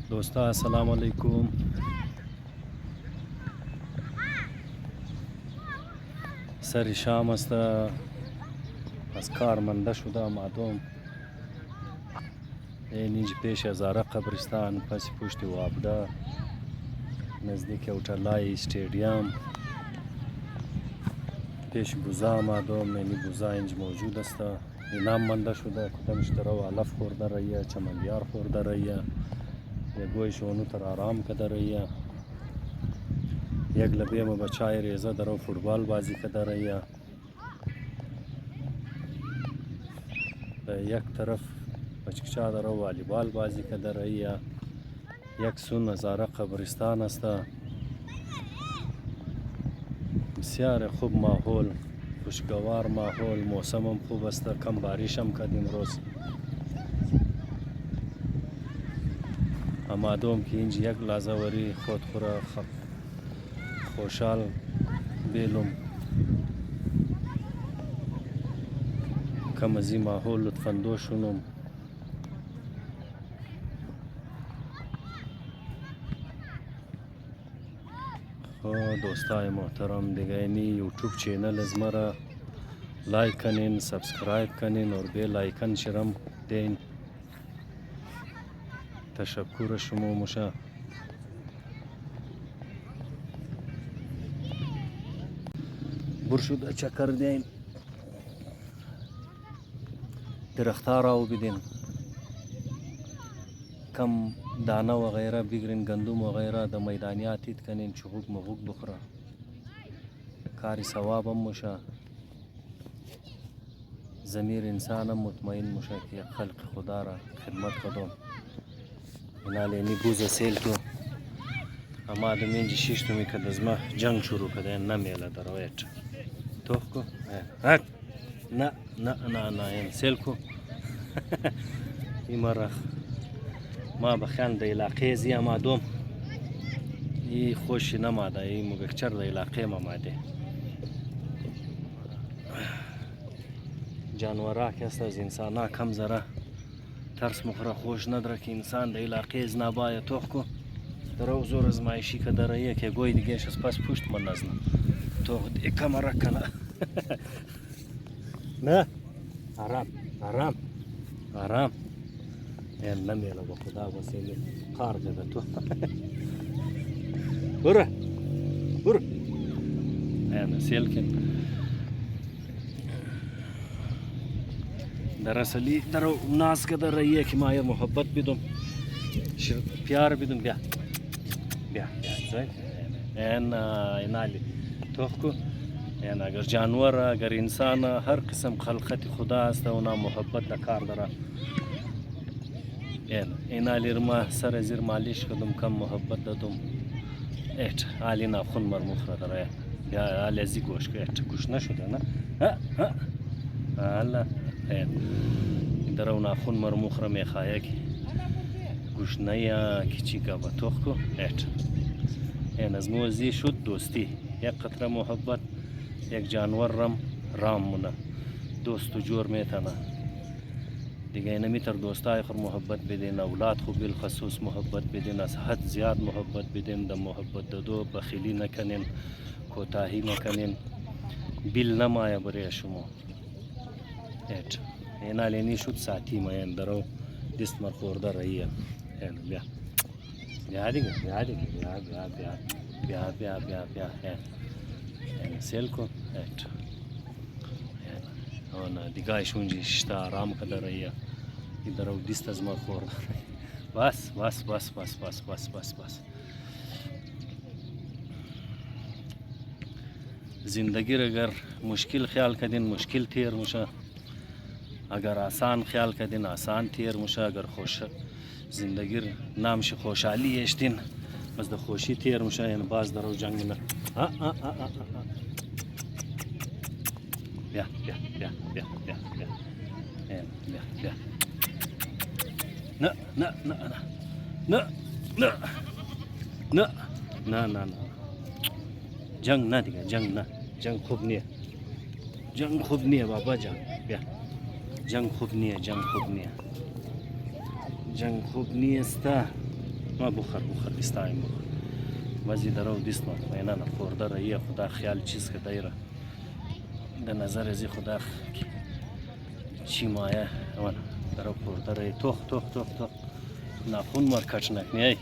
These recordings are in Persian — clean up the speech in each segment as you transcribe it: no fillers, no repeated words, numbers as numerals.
دوستا السلام علیکم. سر شام است، از کار مانده شده آمدم. اینجا پیش از آره قبرستان پس پشت وابده نزدیک اوتلای استادیوم پیش بوزا آمدم. یعنی بوزا اینجا موجود است. اینام مانده شده کدامش درو علف خورده رایه، چمنیار خورده رایه، یک گویش اونو تر آرام کده رایه، یک لبه ما بچای ریزه درو فوتبال بازی کده رایه. یک طرف بچکچا درو والیبال بازی کده رایه. یک سون نظاره قبرستان است. بسیار خوب ماحول، خوشگوار ماحول، موسم هم خوب است. کم بارش هم کد امروز. آمدم که اینجا یک لحظه وری خود خورا خوشحال بیلم. کم از این ماحول لطفاندوش شونم. دوستای محترم دیگه اینی یوٹیوب چینل از مرا لایک کنین، سبسکرایب کنین اور بیل آیکن شرم دین. تشکر شما موشه. برشود چکر دین، درختها را ببینین، کم دانه و غیره بگیرین، گندم و غیره د میدانیاتیت کنین، چغوک مغوک بخوره، کاری ثواب هم موشه. ضمیر انسان هم مطمئن موشه که خلق خدا را خدمت کدام. اینالینی بوز سیل تو اما آدم اینجا شیشتو میکرد از ما جنگ شروع کرده. نمیله در ویت توخ کو هک نه نه نه نه این سیل کو این مرخ ما بخیان د علاقه زی آمدم. ای خوشی نماده، ای مگکچر د علاقه ما ماده. جانورا که است از انسان ها کم ذره ترس مخوره، خوش نداره که انسان د علاقه از نباید توخ کو در او زور ازمایشی که داره یک گوی دیگهش از پس پشت من نزنه توخ دی کمره کنه. نه آرام آرام آرام. این نمیله با خدا وسیله کار کرده تو. برو برو این سیل کن در اصلی در ناز که در رایه که ما محبت بیدم، پیار بیدم. بیا بیا بیا این اینالی توخ کو. این اگر جانور اگر انسان هر قسم خلقت خدا است و اونا محبت نکار داره. اینالی ما سر زیر مالیش کدم کم محبت دادم. ایت علی ناخون مرموخ را داره. یا علی ازی گوش که ایت گوش نشده نه ها ها الله. در اون ناخون مرموخ را میخواه که گوش نیا که چی که با توخ کو. ایت این از موزی شد دوستی، یک قطره محبت، یک جانور رام مونه دوست و جور میتنه دیگه. نمیتر دوستای خور محبت بدین، اولاد خو بالخصوص محبت بدین، از حد زیاد محبت بدین. د محبت دادو بخیلی نکنین، کوتاهی نکنین، بیل نمایه برای شما. ایت این علینی شد ساعتی ما این درو دست مر خورده رایه. این بیا بیا دیگه بیا دیگه بیا بیا بیا بیا بیا بیا بیا این سیل کن. ایت اون دیگه شونجی شتا آرام کده رایه. این درو دست از مر خورده. بس بس بس بس بس بس بس بس. زندگی را اگر مشکل خیال کردین مشکل تیر میشه، اگر آسان خیال کردین آسان تیر میشه. اگر خوش زندگی نامش خوشحالی اشتین بس د خوشی تیر میشه. این باز درو جنگ نه. بیا بیا بیا بیا بیا بیا بیا بیا. نه نه نه نه نه نه نه نه نه جنگ نه دیگه، جنگ نه، جنگ خوب نیه، جنگ خوب نیه بابا جان. بیا جنگ خوب نیه، جنگ خوب نیه، جنگ خوب نیست. ما بخور بیستایم بخور بعضی درو بیست ما اینا خورده را یه خدا خیال چیز که دایره در نظر ازی خدا چی مایه اون درو خورده را توخ نخون مار کچ نکنی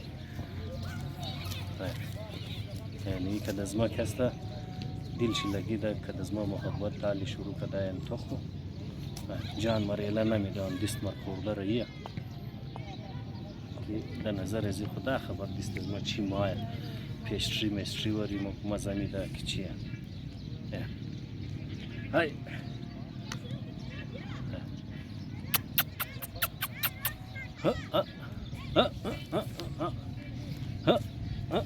یعنی که دزما کسته دلشی لگی ده که دزما محبت تالی شروع کده این توخو جان مریله نمیدان دیست مار خورده را یه در نظر ازی خدا خبر دیست از ما چی ماه پیشتری مستری وری مزه میده که چیه های ها ها ها ها ها ها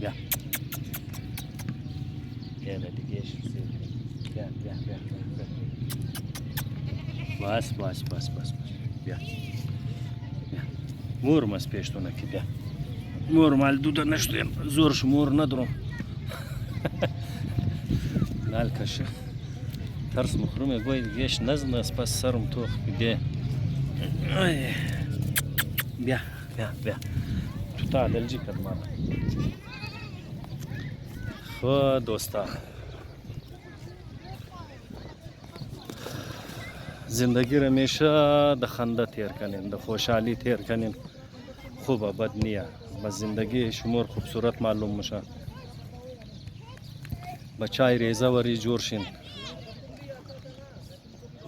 بیا بیا دیگه بیا بس بیا مور مس پیشتونه که بیا مور مال دوده نشتویم زورش مور ندارم لال کشه ترس مخرومه گوی گیش نزم است پس سرم توخ بیا تو تا دلجی کد مالا خو دوستا زندگی را میشه د خنده تیر کنین د خوشحالی تیر کنین خوبه بد نیه بس زندگی شمور خوبصورت معلوم میشه بچای ریزه وری جور شین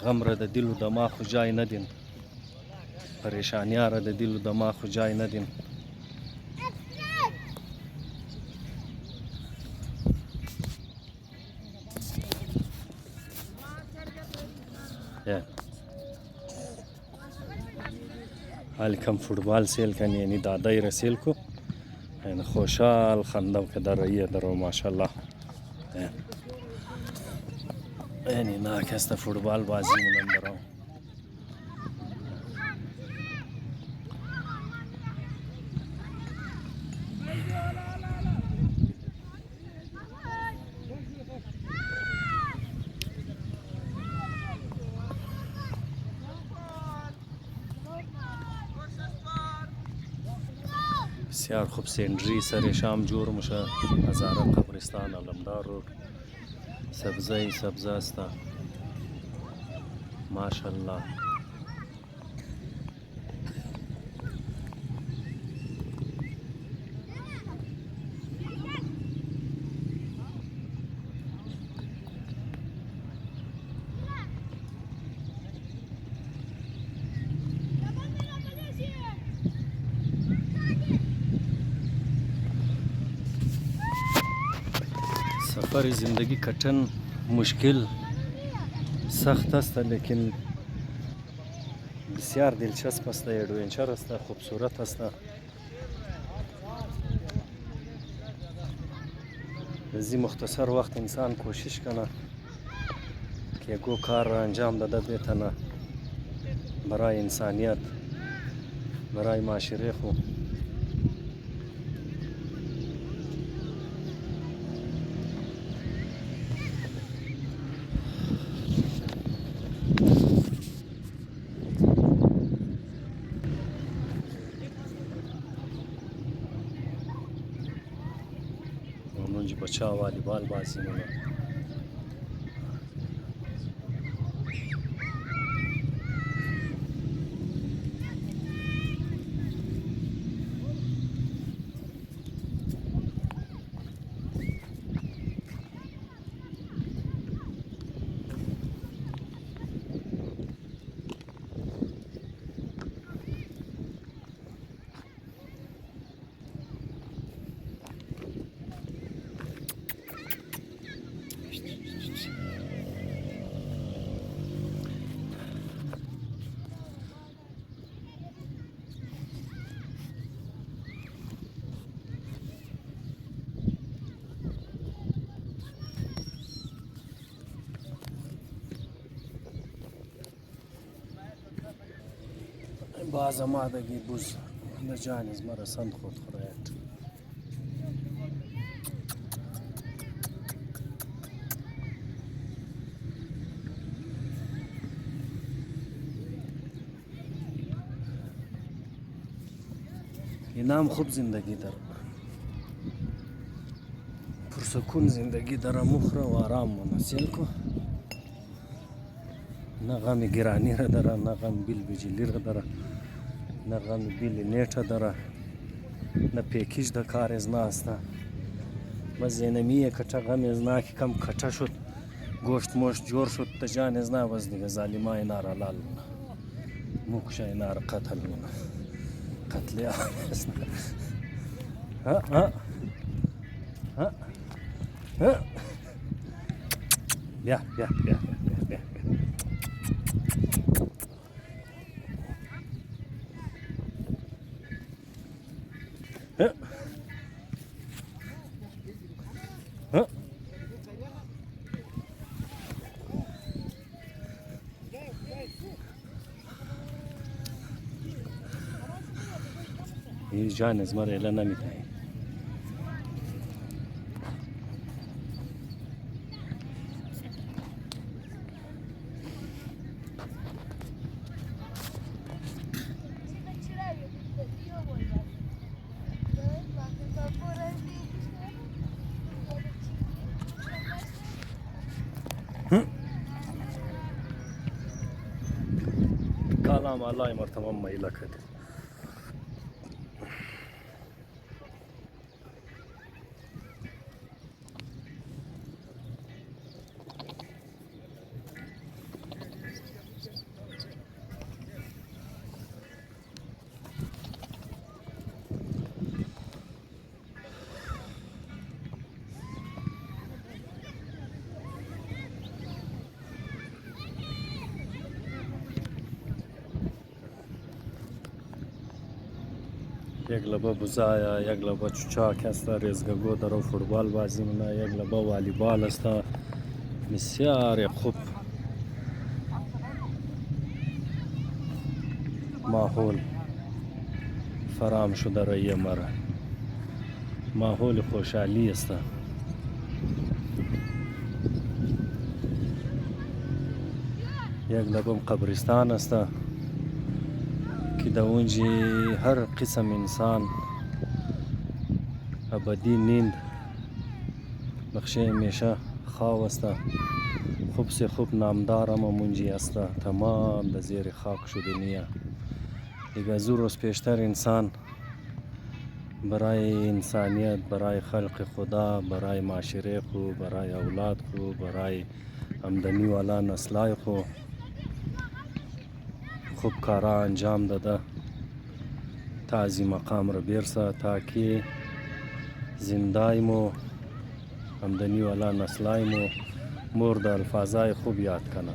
غم را د دل و دماغ خو جای ندین پریشانی را د دل و دماغ خو جای ندین حالی کم فوتبال سیل کنی یعنی دادای رسیل کو یعنی خوشحال خندم که در رایه درو ماشاءالله یعنی ناکست فوتبال بازی مونم درو بسیار خوب سینری سر شام جور میشه هزاره قبرستان علمدار روड سبزه است ماشاءالله سفر زندگی کٹن مشکل سخت است لیکن بسیار دلچسب است ایڈونچر است خوبصورت است بزی مختصر وقت انسان کوشش کنه که گو کار را انجام داده بتنه برای انسانیت برای معاشره خو اونجا بچه والیبال بازی میکنه باز آمادگی بوز نجانیز مرا سند خود خورد اینم خوب زندگی داره، پرسکون زندگی داره، مخره و آرام منحصل کو، نه غم گرانی را داره، نه غم بیل بجلی را داره، نه غم بیل نیټه داره، نه پیکیج د کار از ناسته. بس اینمی کچه غم از نا که کم کچه شد، گوشت موشت جور شد تا جان از نا، بس دیگه ظالما اینا را لال مونه، موکشه اینا را قتل مونه، قتل عام از نا. ها ها ها ها بیا بیا بیا بیا بیا ها. این جان از مرا اله نمیدهی. کلام الله مرتمم میله کده. یک لبه بوزایا، یک لبه چوچاک است، ریزگگو در فوتبال بازی مونه، یک لبه والیبال است. بسیار خوب ماحول فراهم شده رای مرا، ماحول خوشحالی است. یک لبه قبرستان است که در اونجا هر قسم انسان ابدی نیند نقشه همیشه خواب است. خوب سے خوب نامدار هم اونجا است، تمام در زیر خاک شده نیه دیگه. از او روز پیشتر انسان برای انسانیت، برای خلق خدا، برای معاشره خو، برای اولاد خو، برای آمدنی والا نسلای خو خوب کارا انجام داده تا از این مقام را برسه، تا که زندایمو آمدنی والا نسلایمو مورد الفاظای خوب یاد کنه.